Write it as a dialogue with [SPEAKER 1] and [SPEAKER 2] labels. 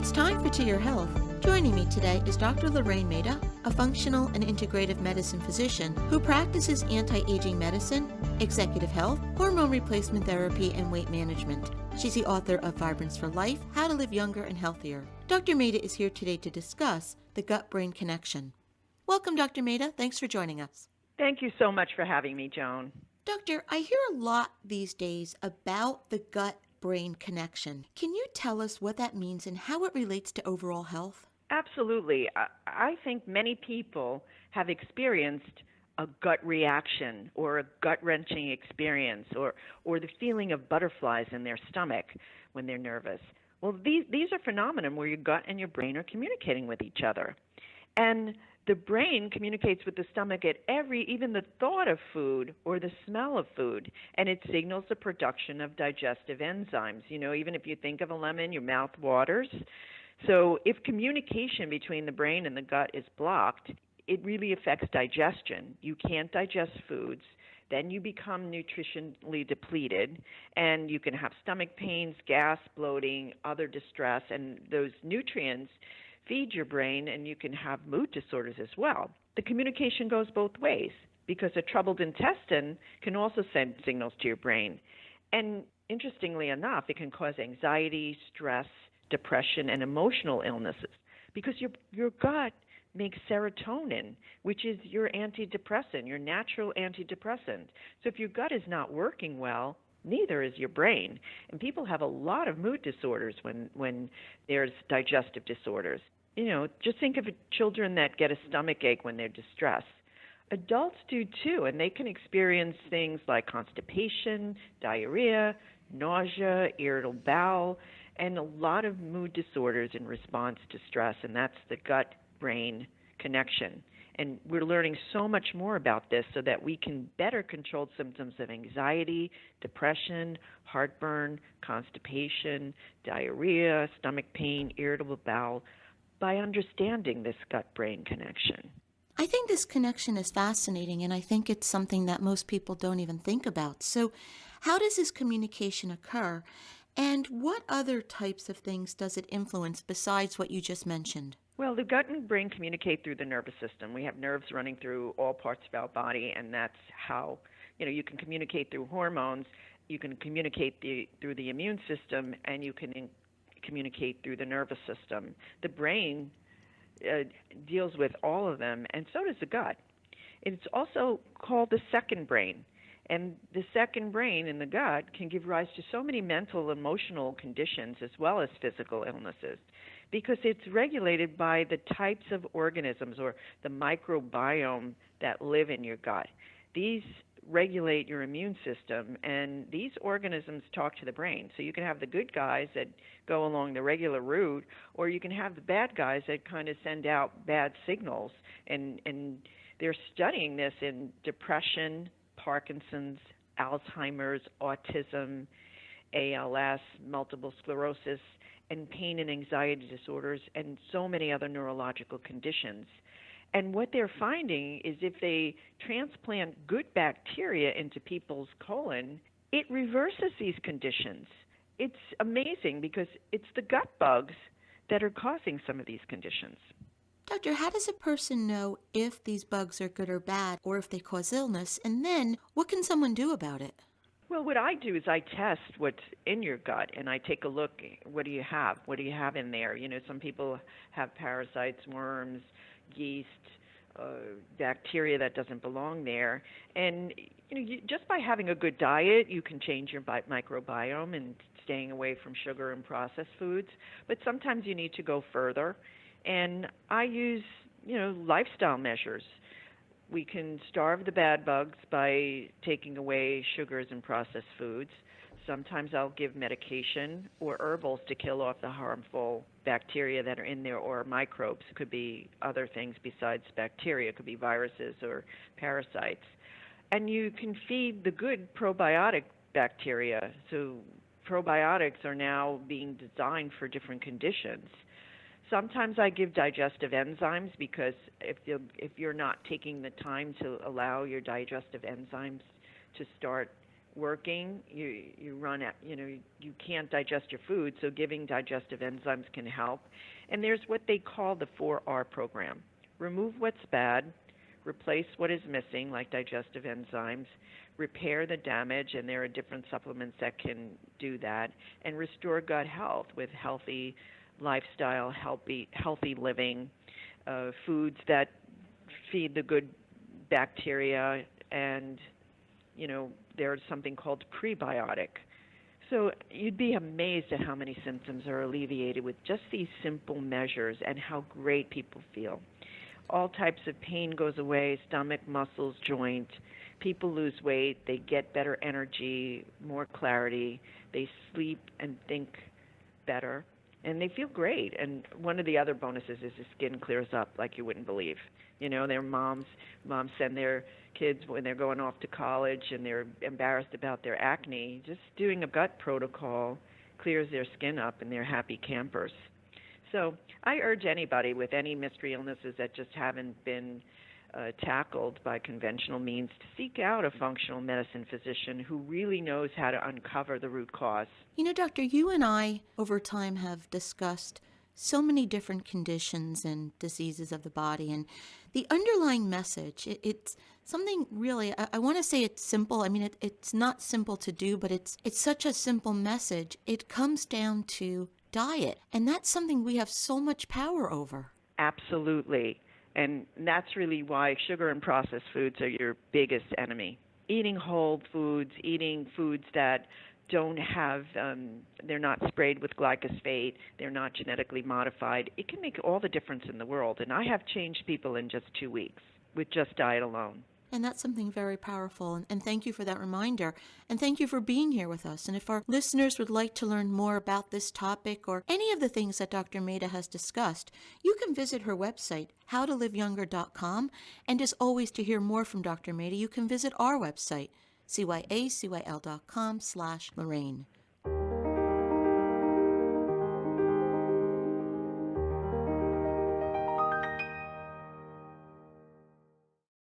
[SPEAKER 1] It's time for To Your Health. Joining me today is Dr. Lorraine Maida, a functional and integrative medicine physician who practices anti-aging medicine, executive health, hormone replacement therapy, and weight management. She's the author of Vibrance for Life, How to Live Younger and Healthier. Dr. Maida is here today to discuss the gut-brain connection. Welcome, Dr. Maida. Thanks for joining us.
[SPEAKER 2] Thank you so much for having me, Joan.
[SPEAKER 1] Doctor, I hear a lot these days about the gut-brain connection. Can you tell us what that means and how it relates to overall health?
[SPEAKER 2] Absolutely. I think many people have experienced a gut reaction or a gut-wrenching experience or the feeling of butterflies in their stomach when they're nervous. Well, these are phenomena where your gut and your brain are communicating with each other. And the brain communicates with the stomach at even the thought of food or the smell of food, and it signals the production of digestive enzymes. You know, even if you think of a lemon, your mouth waters. So if communication between the brain and the gut is blocked, it really affects digestion. You can't digest foods. Then you become nutritionally depleted, and you can have stomach pains, gas, bloating, other distress, and those nutrients feed your brain, and you can have mood disorders as well. The communication goes both ways because a troubled intestine can also send signals to your brain. And interestingly enough, it can cause anxiety, stress, depression, and emotional illnesses because your gut makes serotonin, which is your antidepressant, your natural antidepressant. So if your gut is not working well, neither is your brain. And people have a lot of mood disorders when there's digestive disorders. You know, just think of children that get a stomach ache when they're distressed. Adults do too, and they can experience things like constipation, diarrhea, nausea, irritable bowel, and a lot of mood disorders in response to stress, and that's the gut-brain connection. And we're learning so much more about this so that we can better control symptoms of anxiety, depression, heartburn, constipation, diarrhea, stomach pain, irritable bowel by understanding this gut-brain connection.
[SPEAKER 1] I think this connection is fascinating, and I think it's something that most people don't even think about. So how does this communication occur, and what other types of things does it influence besides what you just mentioned?
[SPEAKER 2] Well, the gut and brain communicate through the nervous system. We have nerves running through all parts of our body, and that's how, you can communicate through hormones, you can communicate through the immune system, and you can communicate through the nervous system. The brain deals with all of them, and so does the gut. It's also called the second brain. And the second brain in the gut can give rise to so many mental, emotional conditions as well as physical illnesses because it's regulated by the types of organisms or the microbiome that live in your gut. These regulate your immune system, and these organisms talk to the brain. So you can have the good guys that go along the regular route, or you can have the bad guys that kind of send out bad signals. And they're studying this in depression, Parkinson's, Alzheimer's, autism, ALS, multiple sclerosis, and pain and anxiety disorders, and so many other neurological conditions. And what they're finding is if they transplant good bacteria into people's colon, it reverses these conditions. It's amazing because it's the gut bugs that are causing some of these conditions.
[SPEAKER 1] Doctor, how does a person know if these bugs are good or bad, or if they cause illness? And then, what can someone do about it?
[SPEAKER 2] Well, what I do is I test what's in your gut, and I take a look. What do you have? What do you have in there? Some people have parasites, worms, yeast, bacteria that doesn't belong there. And just by having a good diet, you can change your microbiome and staying away from sugar and processed foods. But sometimes you need to go further. And I use, lifestyle measures. We can starve the bad bugs by taking away sugars and processed foods. Sometimes I'll give medication or herbals to kill off the harmful bacteria that are in there or microbes. It could be other things besides bacteria. It could be viruses or parasites. And you can feed the good probiotic bacteria. So probiotics are now being designed for different conditions. Sometimes I give digestive enzymes because if you're not taking the time to allow your digestive enzymes to start working, you run out, you can't digest your food, so giving digestive enzymes can help. And there's what they call the 4R program. Remove what's bad, replace what is missing, like digestive enzymes, repair the damage, and there are different supplements that can do that, and restore gut health with healthy lifestyle, healthy living, foods that feed the good bacteria, and there's something called prebiotic. So you'd be amazed at how many symptoms are alleviated with just these simple measures and how great people feel. All types of pain goes away, stomach, muscles, joint. People lose weight, they get better energy, more clarity, they sleep and think better, and they feel great. And one of the other bonuses is the skin clears up like you wouldn't believe. Their moms send their kids when they're going off to college and they're embarrassed about their acne. Just doing a gut protocol clears their skin up and they're happy campers. So I urge anybody with any mystery illnesses that just haven't been tackled by conventional means to seek out a functional medicine physician who really knows how to uncover the root cause.
[SPEAKER 1] Doctor, you and I over time have discussed so many different conditions and diseases of the body, and the underlying message, it's something really, I want to say it's simple. I mean, it's not simple to do, but it's such a simple message. It comes down to diet, and that's something we have so much power over.
[SPEAKER 2] Absolutely. And that's really why sugar and processed foods are your biggest enemy. Eating whole foods, eating foods that don't have, they're not sprayed with glyphosate, they're not genetically modified, it can make all the difference in the world. And I have changed people in just 2 weeks with just diet alone.
[SPEAKER 1] And that's something very powerful. And thank you for that reminder. And thank you for being here with us. And if our listeners would like to learn more about this topic or any of the things that Dr. Maida has discussed, you can visit her website, howtoliveyounger.com. And as always, to hear more from Dr. Maida, you can visit our website, CYACYL.com/Lorraine.